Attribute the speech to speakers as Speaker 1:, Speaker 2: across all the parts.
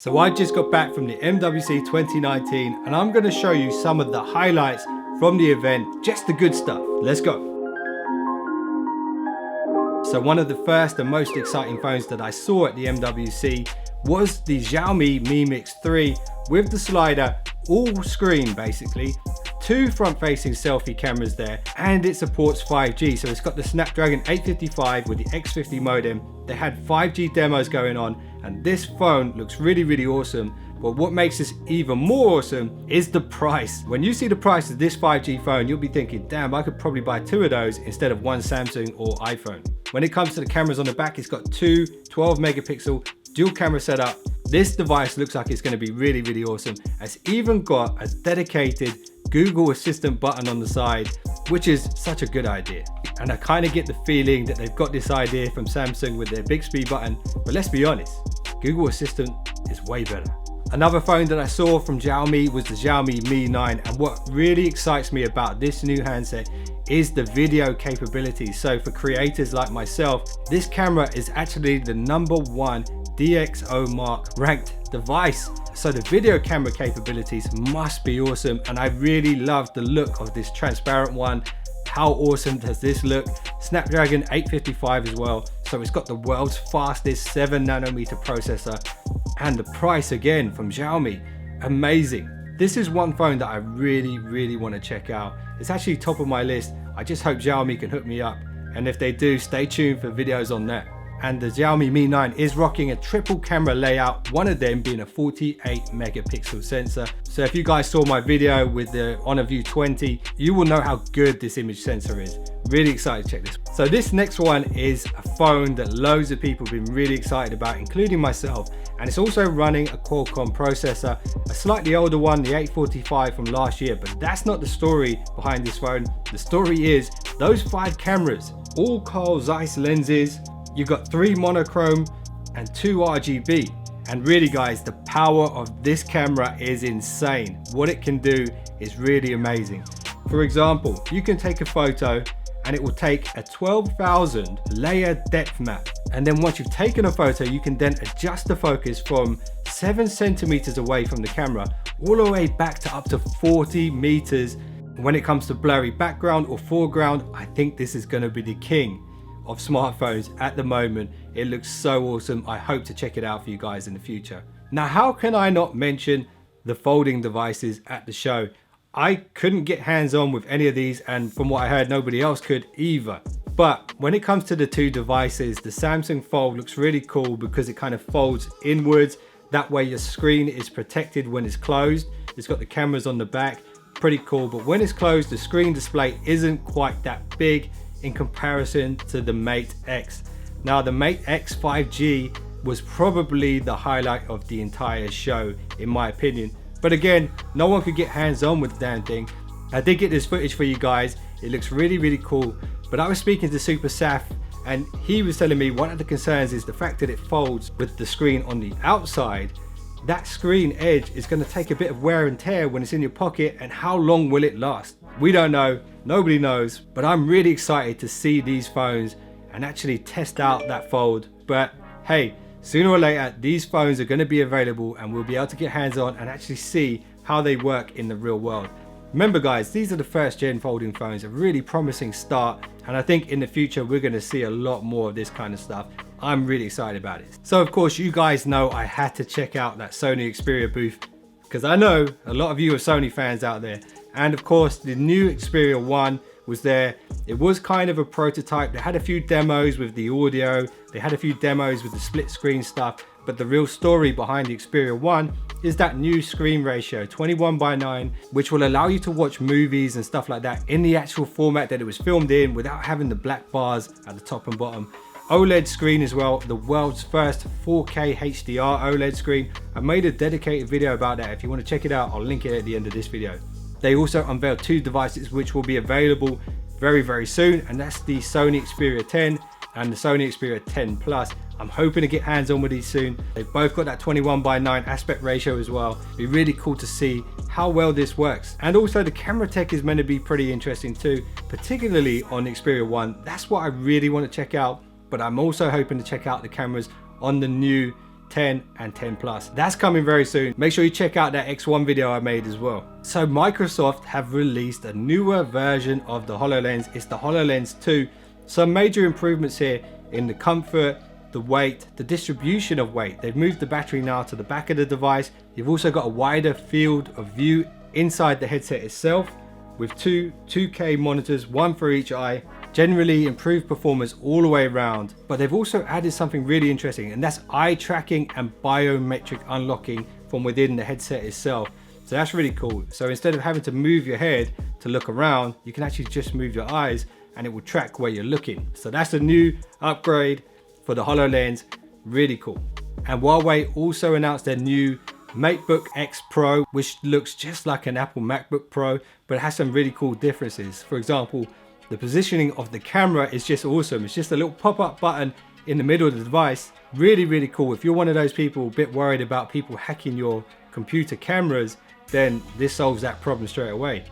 Speaker 1: So I just got back from the MWC 2019 and I'm going to show you some of the highlights from the event, just the good stuff. Let's go. So one of the first and most exciting phones that I saw at the MWC was the Xiaomi Mi Mix 3 with the slider, all screen basically, two front-facing selfie cameras there, and it supports 5G. So it's got the Snapdragon 855 with the X50 modem. They had 5G demos going on, and this phone looks really awesome. But what makes this even more awesome is the price. When you see the price of this 5G phone, you'll be thinking, damn, I could probably buy two of those instead of one Samsung or iPhone. When it comes to the cameras on the back, it's got two 12 megapixel dual camera setup. This device looks like it's going to be really awesome. It's even got a dedicated Google Assistant button on the side, which is such a good idea. And I kind of get the feeling that they've got this idea from Samsung with their Bixby button, but let's be honest, Google Assistant is way better. Another phone that I saw from Xiaomi was the Xiaomi Mi 9, and what really excites me about this new handset is the video capabilities. So for creators like myself, this camera is actually the #1 DxO Mark ranked device. So the video camera capabilities must be awesome, and I really love the look of this transparent one. How awesome does this look? Snapdragon 855 as well. So it's got the world's fastest 7nm processor, and the price again from Xiaomi, amazing. This is one phone that I really want to check out. It's actually top of my list. I just hope Xiaomi can hook me up, and if they do, stay tuned for videos on that. And the Xiaomi Mi 9 is rocking a triple camera layout, one of them being a 48 megapixel sensor. So if you guys saw my video with the Honor View 20, you will know how good this image sensor is. Really excited to check this. So this next one is a phone that loads of people have been really excited about, including myself. And it's also running a Qualcomm processor, a slightly older one, the 845 from last year, but that's not the story behind this phone. The story is those 5 cameras, all Carl Zeiss lenses. You've got 3 monochrome and 2 RGB. And really guys, the power of this camera is insane. What it can do is really amazing. For example, you can take a photo and it will take a 12,000 layer depth map. And then once you've taken a photo, you can then adjust the focus from 7 centimeters away from the camera, all the way back to up to 40 meters. When it comes to blurry background or foreground, I think this is going to be the king of smartphones at the moment. It looks so awesome. I hope to check it out for you guys in the future. Now, how can I not mention the folding devices at the show? I couldn't get hands-on with any of these, and from what I heard, nobody else could either. But when it comes to the two devices, the Samsung Fold looks really cool because it kind of folds inwards. That way your screen is protected when it's closed. It's got the cameras on the back, pretty cool. But when it's closed, the screen display isn't quite that big in comparison to the Mate X. Now the Mate X 5G was probably the highlight of the entire show in my opinion, but again, no one could get hands-on with the damn thing. I did get this footage for you guys. It looks really cool, but I was speaking to Super Saf and he was telling me one of the concerns is the fact that it folds with the screen on the outside. That screen edge is going to take a bit of wear and tear when it's in your pocket, and how long will it last? We don't know, nobody knows, but I'm really excited to see these phones and actually test out that fold. But hey, sooner or later, these phones are going to be available and we'll be able to get hands on and actually see how they work in the real world. Remember guys, these are the first gen folding phones, a really promising start, and I think in the future we're going to see a lot more of this kind of stuff. I'm really excited about it. So of course, you guys know I had to check out that Sony Xperia booth because I know a lot of you are Sony fans out there. And of course, the new Xperia One was there. It was kind of a prototype. They had a few demos with the audio. They had a few demos with the split screen stuff. But the real story behind the Xperia One is that new screen ratio, 21:9, which will allow you to watch movies and stuff like that in the actual format that it was filmed in without having the black bars at the top and bottom. OLED screen as well, the world's first 4K HDR OLED screen. I made a dedicated video about that. If you want to check it out, I'll link it at the end of this video. They also unveiled 2 devices which will be available very soon, and that's the Sony Xperia 10 and the Sony Xperia 10 Plus. I'm hoping to get hands on with these soon. They've both got that 21:9 aspect ratio as well. It'd be really cool to see how well this works. And also the camera tech is meant to be pretty interesting too, particularly on the Xperia One. That's what I really want to check out, but I'm also hoping to check out the cameras on the new 10 and 10 Plus. That's coming very soon. Make sure you check out that X1 video I made as well. So Microsoft have released a newer version of the HoloLens. It's the HoloLens 2. Some major improvements here in the comfort, the weight, the distribution of weight. They've moved the battery now to the back of the device. You've also got a wider field of view inside the headset itself with two 2K monitors, one for each eye. Generally improved performance all the way around, but they've also added something really interesting, and that's eye tracking and biometric unlocking from within the headset itself. So that's really cool. So instead of having to move your head to look around, you can actually just move your eyes and it will track where you're looking. So that's a new upgrade for the HoloLens, really cool. And Huawei also announced their new Mate X Pro, which looks just like an Apple MacBook Pro, but it has some really cool differences. For example, the positioning of the camera is just awesome. It's just a little pop-up button in the middle of the device. Really, really cool. If you're one of those people a bit worried about people hacking your computer cameras, then this solves that problem straight away.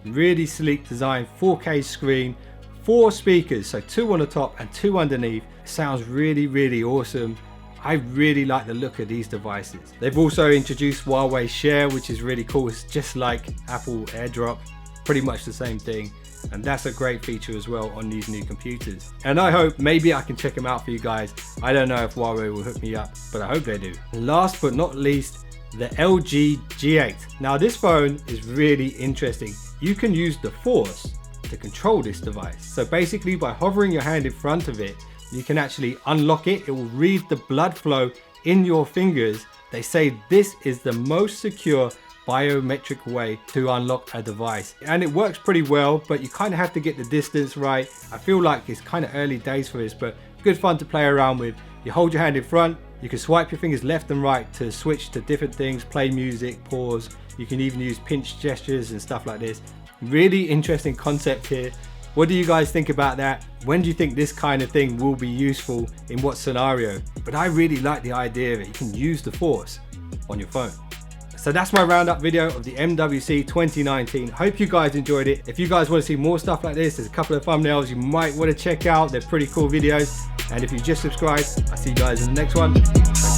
Speaker 1: Really sleek design, 4K screen, 4 speakers, so 2 on the top and 2 underneath. It sounds really, really awesome. I really like the look of these devices. They've also introduced Huawei Share, which is really cool. It's just like Apple AirDrop, pretty much the same thing. And that's a great feature as well on these new computers. And I hope maybe I can check them out for you guys. I don't know if Huawei will hook me up, but I hope they do. Last but not least, the LG G8. Now this phone is really interesting. You can use the Force to control this device. So basically by hovering your hand in front of it, you can actually unlock it. It will read the blood flow in your fingers. They say this is the most secure biometric way to unlock a device, and it works pretty well, but you kind of have to get the distance right. I feel like it's kind of early days for this, but good fun to play around with. You hold your hand in front, you can swipe your fingers left and right to switch to different things, play music, pause. You can even use pinch gestures and stuff like this. Really interesting concept here. What do you guys think about that? When do you think this kind of thing will be useful, in what scenario? But I really like the idea that you can use the Force on your phone. So that's my roundup video of the MWC 2019. Hope you guys enjoyed it. If you guys want to see more stuff like this, there's a couple of thumbnails you might want to check out. They're pretty cool videos. And if you just subscribed, I'll see you guys in the next one.